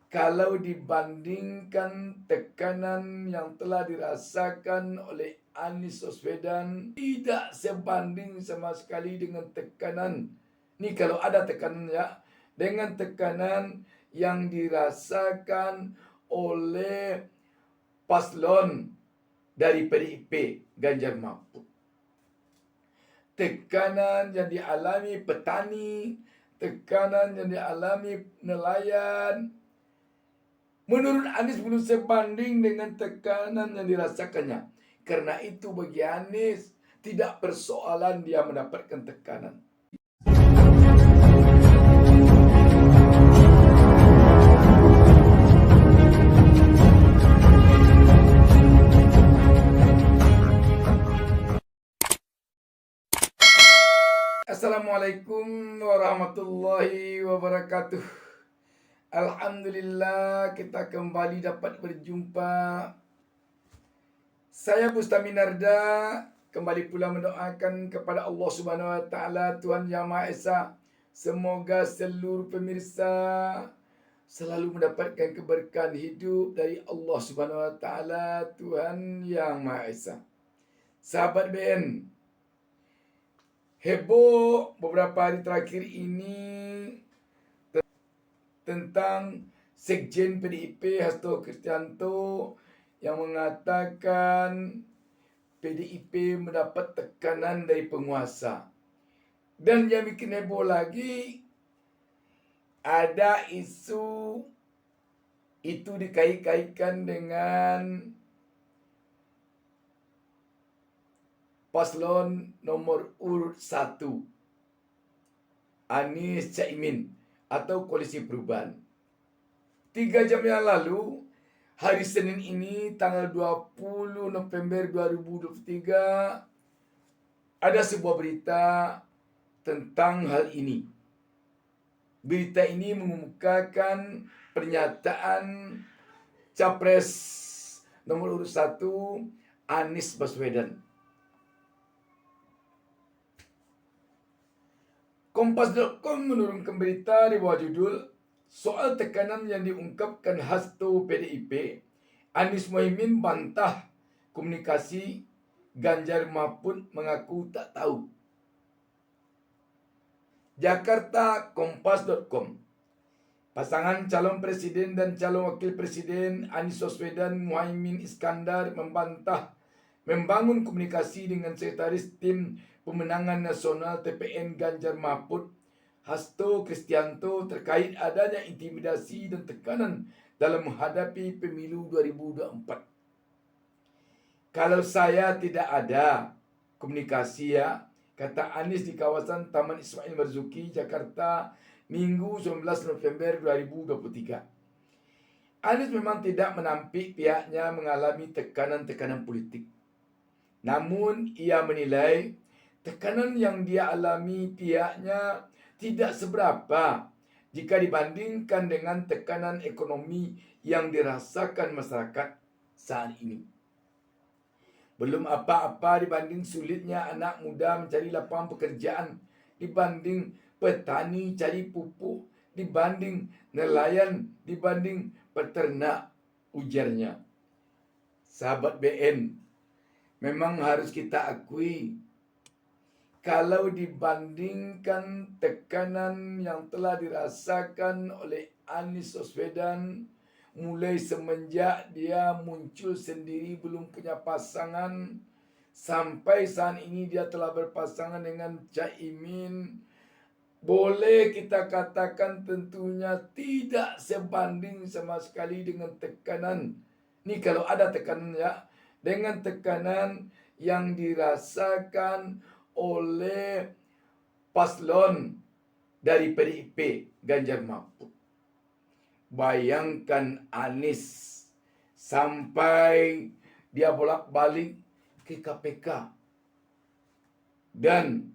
Kalau dibandingkan tekanan yang telah dirasakan oleh Anies Baswedan, tidak sebanding sama sekali dengan tekanan. Ini kalau ada tekanan ya, dengan tekanan yang dirasakan oleh paslon dari PDIP Ganjar Mahfud. Tekanan yang dialami petani, tekanan yang dialami nelayan, menurut Anies belum sebanding dengan tekanan yang dirasakannya. Karena itu bagi Anies tidak persoalan dia mendapatkan tekanan. Assalamualaikum warahmatullahi wabarakatuh. Alhamdulillah kita kembali dapat berjumpa. Saya Bustami Narda kembali pula mendoakan kepada Allah Subhanahu wa taala, Tuhan Yang Maha Esa, semoga seluruh pemirsa selalu mendapatkan keberkahan hidup dari Allah Subhanahu wa taala, Tuhan Yang Maha Esa. Sahabat BN, heboh beberapa hari terakhir ini tentang Sekjen PDIP Hasto Kristianto yang mengatakan PDIP mendapat tekanan dari penguasa. Dan yang bikin heboh lagi, ada isu itu dikait-kaitkan dengan paslon nomor urut 1, Anies Caimin atau Koalisi Perubahan. 3 jam yang lalu, hari Senin ini tanggal 20 November 2023, ada sebuah berita tentang hal ini. Berita ini mengemukakan pernyataan Capres nomor urut 1 Anies Baswedan. Kompas.com menurunkan berita di bawah judul soal tekanan yang diungkapkan Hasto PDIP, Anies Mohaimin bantah komunikasi, Ganjar Mahfud mengaku tak tahu. Jakarta, Kompas.com. Pasangan calon presiden dan calon wakil presiden Anies Baswedan Mohaimin Iskandar membantah membangun komunikasi dengan Sekretaris Tim Pemenangan Nasional TPN Ganjar Mahfud Hasto Kristianto terkait adanya intimidasi dan tekanan dalam menghadapi pemilu 2024. Kalau saya tidak ada komunikasi ya, kata Anies di kawasan Taman Ismail Marzuki, Jakarta, Minggu 19 November 2023. Anies memang tidak menampik pihaknya mengalami tekanan-tekanan politik. Namun ia menilai tekanan yang dia alami pihaknya tidak seberapa jika dibandingkan dengan tekanan ekonomi yang dirasakan masyarakat saat ini. Belum apa-apa dibanding sulitnya anak muda mencari lapangan pekerjaan, dibanding petani cari pupuk, dibanding nelayan, dibanding peternak, ujarnya. Sahabat BN, memang harus kita akui, kalau dibandingkan tekanan yang telah dirasakan oleh Anies Baswedan mulai semenjak dia muncul sendiri belum punya pasangan, sampai saat ini dia telah berpasangan dengan Caimin, boleh kita katakan tentunya tidak sebanding sama sekali dengan tekanan. Ini kalau ada tekanan ya, dengan tekanan yang dirasakan oleh paslon dari PDIP Ganjar Mahfud. Bayangkan Anies sampai dia bolak-balik ke KPK. Dan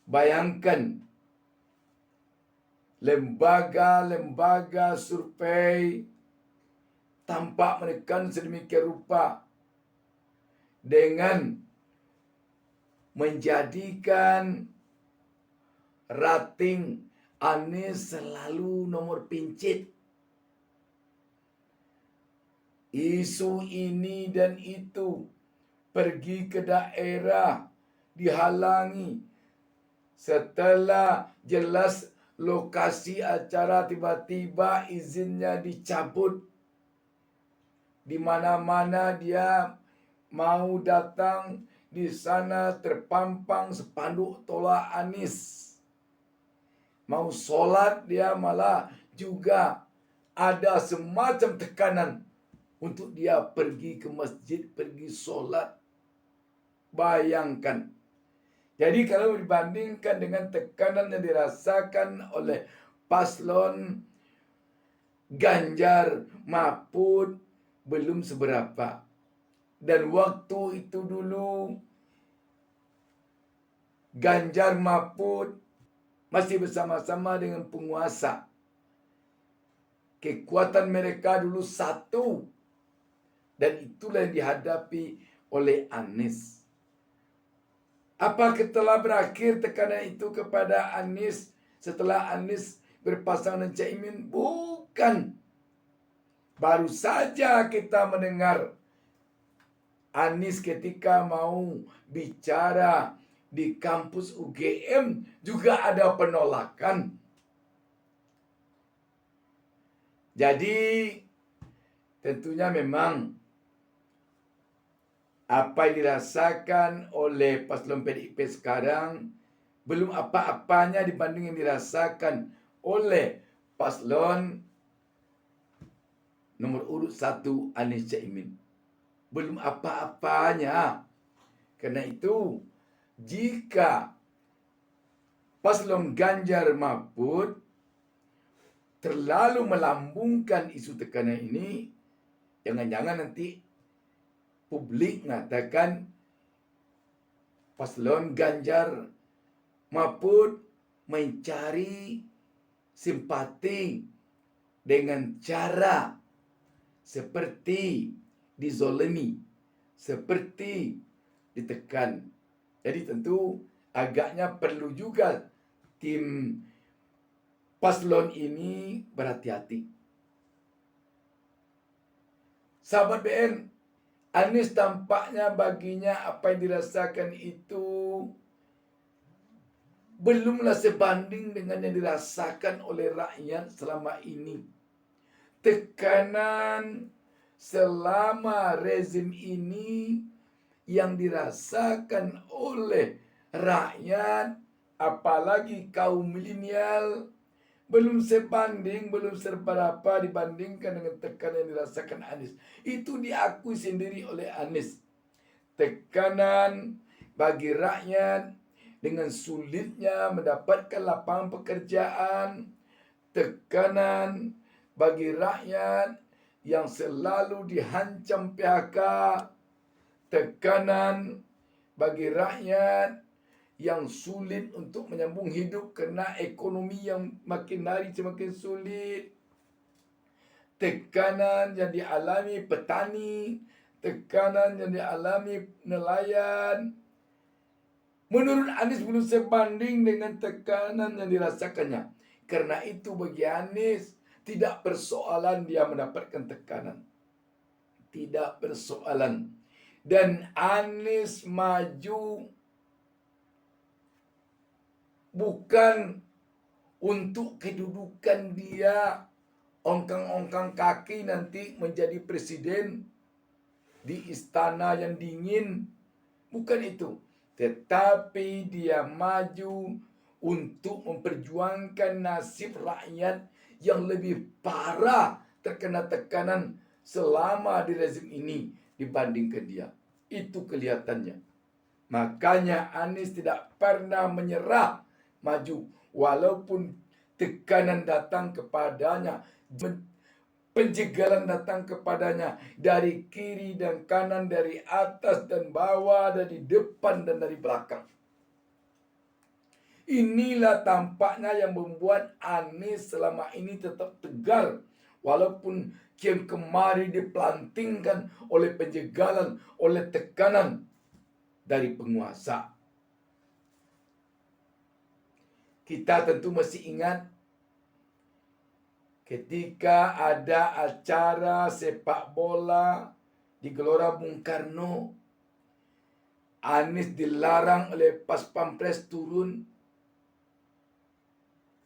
bayangkan lembaga-lembaga survei tampak menekan sedemikian rupa dengan menjadikan rating Anies selalu nomor pincit. isu ini dan itu, pergi ke daerah, dihalangi. Setelah jelas lokasi acara, tiba-tiba izinnya dicabut. Di mana-mana dia mau datang, di sana terpampang spanduk tolak Anies. Mau sholat dia malah juga ada semacam tekanan untuk dia pergi ke masjid, pergi sholat. Bayangkan. Jadi kalau dibandingkan dengan tekanan yang dirasakan oleh paslon Ganjar Mahfud belum seberapa. Dan waktu itu dulu Ganjar Mahfud masih bersama-sama dengan penguasa. Kekuatan mereka dulu satu. Dan itulah yang dihadapi oleh Anies. Apakah telah berakhir tekanan itu kepada Anies setelah Anies berpasangan dengan Caimin? Bukan. Baru saja kita mendengar Anies ketika mau bicara di kampus UGM juga ada penolakan. Jadi tentunya memang apa yang dirasakan oleh paslon PDIP sekarang belum apa-apanya dibanding yang dirasakan oleh paslon nomor urut 1 Anies Caimin. Belum apa-apanya. Karena itu, jika paslon Ganjar Mahfud terlalu melambungkan isu tekanan ini, jangan-jangan nanti publik mengatakan paslon Ganjar Mahfud mencari simpati dengan cara seperti dizolimi, seperti ditekan. Jadi tentu agaknya perlu juga tim paslon ini berhati-hati. Sahabat BN, Anies tampaknya baginya apa yang dirasakan itu belumlah sebanding dengan yang dirasakan oleh rakyat selama ini. Tekanan selama rezim ini yang dirasakan oleh rakyat, apalagi kaum milenial, belum sebanding, belum seberapa dibandingkan dengan tekanan yang dirasakan Anies. Itu diakui sendiri oleh Anies. Tekanan bagi rakyat dengan sulitnya mendapatkan lapangan pekerjaan, tekanan bagi rakyat yang selalu dihancam PHK, tekanan bagi rakyat yang sulit untuk menyambung hidup karena ekonomi yang makin hari semakin sulit, tekanan yang dialami petani, tekanan yang dialami nelayan. Menurut Anies belum sebanding dengan tekanan yang dirasakannya. Karena itu bagi Anies tidak persoalan dia mendapatkan tekanan. Tidak persoalan. Dan Anies maju bukan untuk kedudukan dia ongkang-ongkang kaki nanti menjadi presiden di istana yang dingin. Bukan itu. Tetapi dia maju untuk memperjuangkan nasib rakyat yang lebih parah terkena tekanan selama di rezim ini dibandingkan dia. Itu kelihatannya. Makanya Anies tidak pernah menyerah maju walaupun tekanan datang kepadanya, penjegalan datang kepadanya dari kiri dan kanan, dari atas dan bawah, dari depan dan dari belakang. Inilah tampaknya yang membuat Anies selama ini tetap tegar walaupun kian kemari dipelantingkan oleh penjegalan, oleh tekanan dari penguasa. Kita tentu masih ingat ketika ada acara sepak bola di Gelora Bung Karno, Anies dilarang oleh Pas Pampres turun.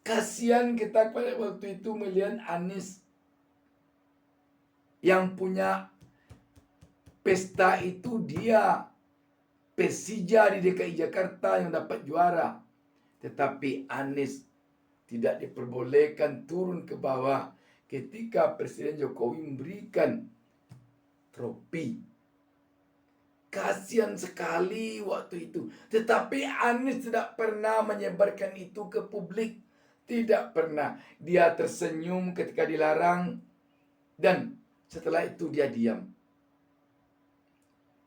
Kasihan kita pada waktu itu melihat Anies yang punya pesta itu, dia Persija di DKI Jakarta yang dapat juara. Tetapi Anies tidak diperbolehkan turun ke bawah ketika Presiden Jokowi memberikan trofi. Kasihan sekali waktu itu. Tetapi Anies tidak pernah menyebarkan itu ke publik. Tidak pernah. Dia tersenyum ketika dilarang. Dan setelah itu dia diam.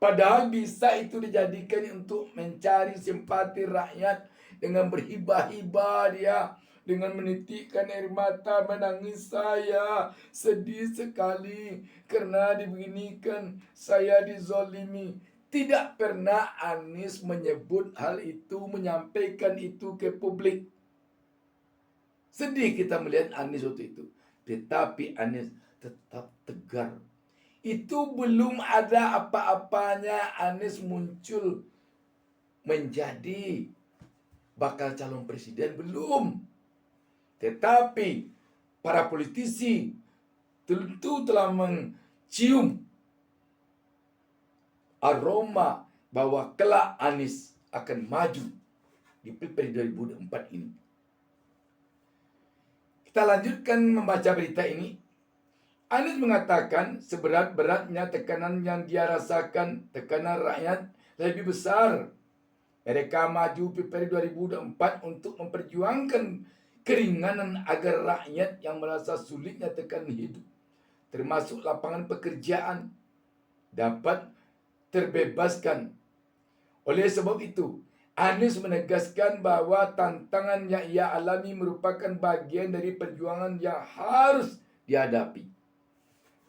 Padahal bisa itu dijadikan untuk mencari simpati rakyat dengan berhibah-hibah dia. Dengan menitikkan air mata, menangis, saya sedih sekali karena dibeginikan, saya dizolimi. Tidak pernah Anies menyebut hal itu, menyampaikan itu ke publik. Sedih kita melihat Anies waktu itu. Tetapi Anies tetap tegar. Itu belum ada apa-apanya Anies muncul menjadi bakal calon presiden, belum. Tetapi para politisi tentu telah mencium aroma bahwa kelak Anies akan maju di Pilpres 2024 ini. Kita lanjutkan membaca berita ini. Anies mengatakan seberat-beratnya tekanan yang dia rasakan, tekanan rakyat lebih besar. Mereka maju Pilpres 2024 untuk memperjuangkan keringanan agar rakyat yang merasa sulitnya tekanan hidup, termasuk lapangan pekerjaan, dapat terbebaskan. Oleh sebab itu, Anies menegaskan bahwa tantangan yang ia alami merupakan bagian dari perjuangan yang harus dihadapi.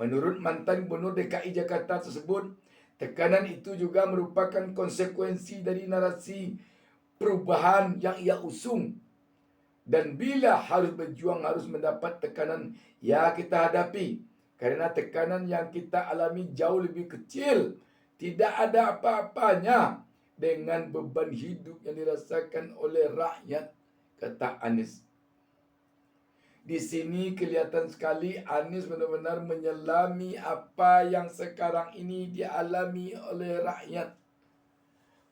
Menurut mantan Gubernur DKI Jakarta tersebut, tekanan itu juga merupakan konsekuensi dari narasi perubahan yang ia usung. Dan bila harus berjuang harus mendapat tekanan, ya kita hadapi. Karena tekanan yang kita alami jauh lebih kecil. Tidak ada apa-apanya dengan beban hidup yang dirasakan oleh rakyat, kata Anies. Di sini kelihatan sekali Anies benar-benar menyelami apa yang sekarang ini dialami oleh rakyat.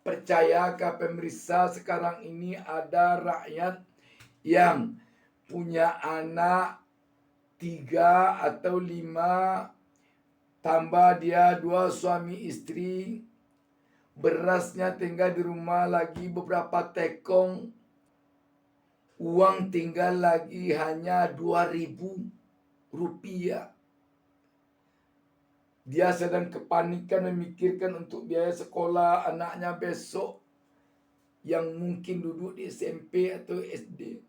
Percayakah pemirsa, sekarang ini ada rakyat yang punya anak 3 atau 5, tambah dia 2 suami istri, berasnya tinggal di rumah lagi beberapa tekong, uang tinggal lagi hanya 2.000 rupiah. Dia sedang kepanikan memikirkan untuk biaya sekolah anaknya besok yang mungkin duduk di SMP atau SD.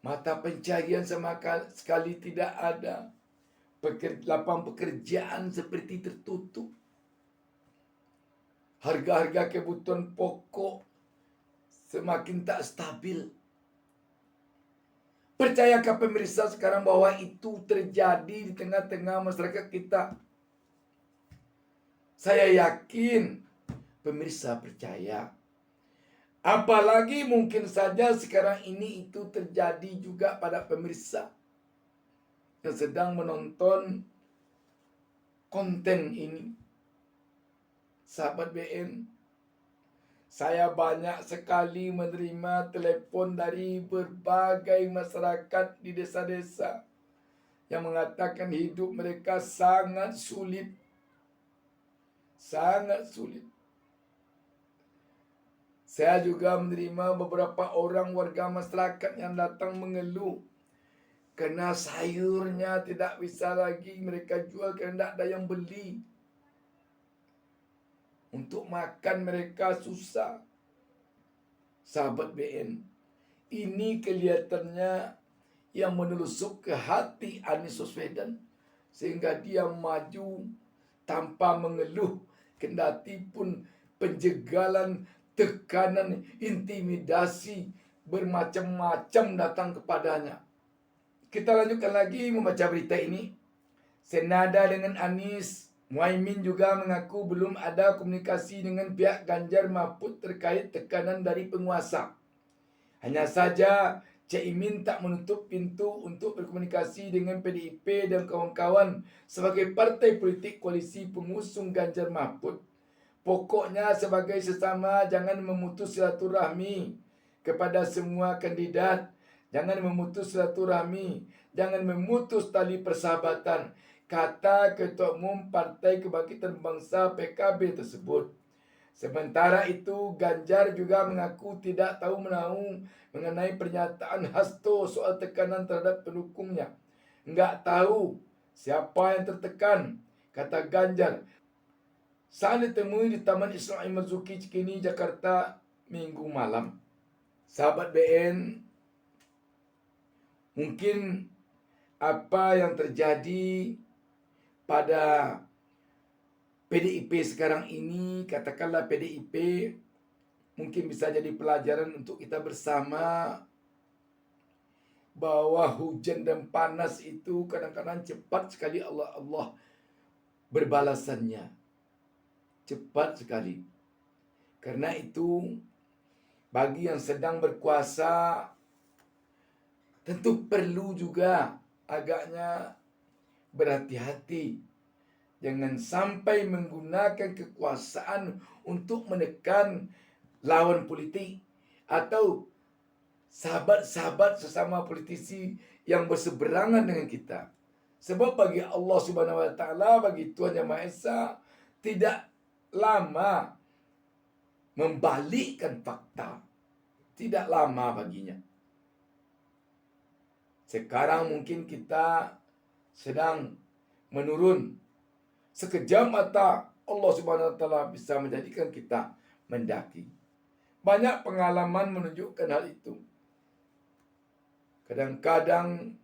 Mata pencaharian sama sekali tidak ada. Lapangan pekerjaan seperti tertutup. Harga-harga kebutuhan pokok semakin tak stabil. Percayakah pemirsa sekarang bahwa itu terjadi di tengah-tengah masyarakat kita? Saya yakin pemirsa percaya. Apalagi mungkin saja sekarang ini itu terjadi juga pada pemirsa yang sedang menonton konten ini. Sahabat BN, saya banyak sekali menerima telepon dari berbagai masyarakat di desa-desa yang mengatakan hidup mereka sangat sulit. Sangat sulit. Saya juga menerima beberapa orang warga masyarakat yang datang mengeluh karena sayurnya tidak bisa lagi mereka jual karena tidak ada yang beli. Untuk makan mereka susah. Sahabat BN, ini kelihatannya yang menelusuk ke hati Anies Baswedan, sehingga dia maju tanpa mengeluh, kendati pun penjegalan, tekanan, intimidasi bermacam-macam datang kepadanya. Kita lanjutkan lagi membaca berita ini. Senada dengan Anies, Muhaimin juga mengaku belum ada komunikasi dengan pihak Ganjar Mahfud terkait tekanan dari penguasa. Hanya saja Caimin tak menutup pintu untuk berkomunikasi dengan PDIP dan kawan-kawan sebagai partai politik koalisi pengusung Ganjar Mahfud. Pokoknya sebagai sesama jangan memutus silaturahmi kepada semua kandidat. Jangan memutus silaturahmi, jangan memutus tali persahabatan, kata Ketua Umum Partai Kebangkitan Bangsa PKB tersebut. Sementara itu, Ganjar juga mengaku tidak tahu menahu mengenai pernyataan Hasto soal tekanan terhadap pendukungnya. Enggak tahu siapa yang tertekan, kata Ganjar saat ditemui di Taman Ismail Marzuki Cikini, Jakarta, Minggu malam. Sahabat BN, mungkin apa yang terjadi pada PDIP sekarang ini, katakanlah PDIP mungkin bisa jadi pelajaran untuk kita bersama bahwa hujan dan panas itu kadang-kadang cepat sekali Allah berbalasannya. Cepat sekali. Karena itu bagi yang sedang berkuasa tentu perlu juga agaknya berhati-hati. Jangan sampai menggunakan kekuasaan untuk menekan lawan politik atau sahabat-sahabat sesama politisi yang berseberangan dengan kita. Sebab bagi Allah Subhanahu wa taala, bagi Tuhan Yang Maha Esa, tidak lama membalikkan fakta. Tidak lama baginya. Sekarang mungkin kita sedang menurun. Sekejap mata Allah Subhanahu wa taala bisa menjadikan kita mendaki. Banyak pengalaman menunjukkan hal itu. Kadang-kadang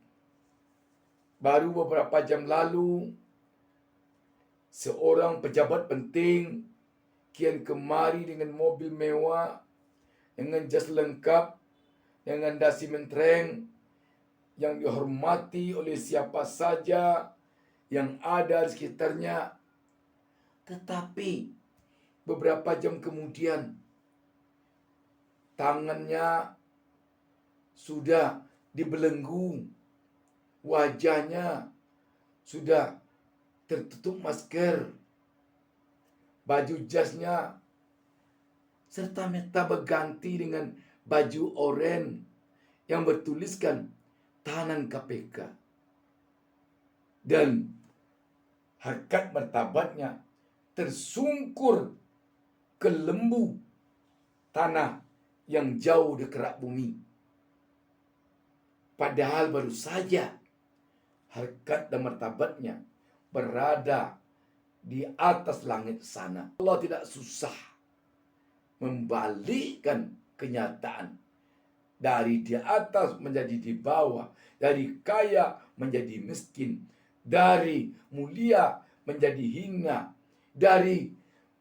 baru beberapa jam lalu seorang pejabat penting kian kemari dengan mobil mewah, dengan jas lengkap, dengan dasi mentereng yang dihormati oleh siapa saja yang ada di sekitarnya. Tetapi beberapa jam kemudian tangannya sudah dibelenggu, wajahnya sudah tertutup masker, baju jasnya serta-merta berganti dengan baju oranye yang bertuliskan tahanan KPK. Dan harkat martabatnya tersungkur ke lembu tanah yang jauh di kerak bumi. Padahal baru saja harkat dan martabatnya berada di atas langit sana. Allah tidak susah membalikkan kenyataan dari di atas menjadi di bawah, dari kaya menjadi miskin, dari mulia menjadi hina, dari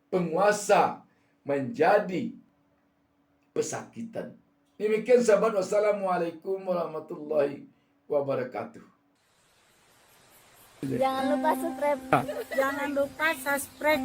penguasa menjadi pesakitan. Demikian sahabat, wassalamualaikum warahmatullahi wabarakatuh. Jangan lupa subscribe.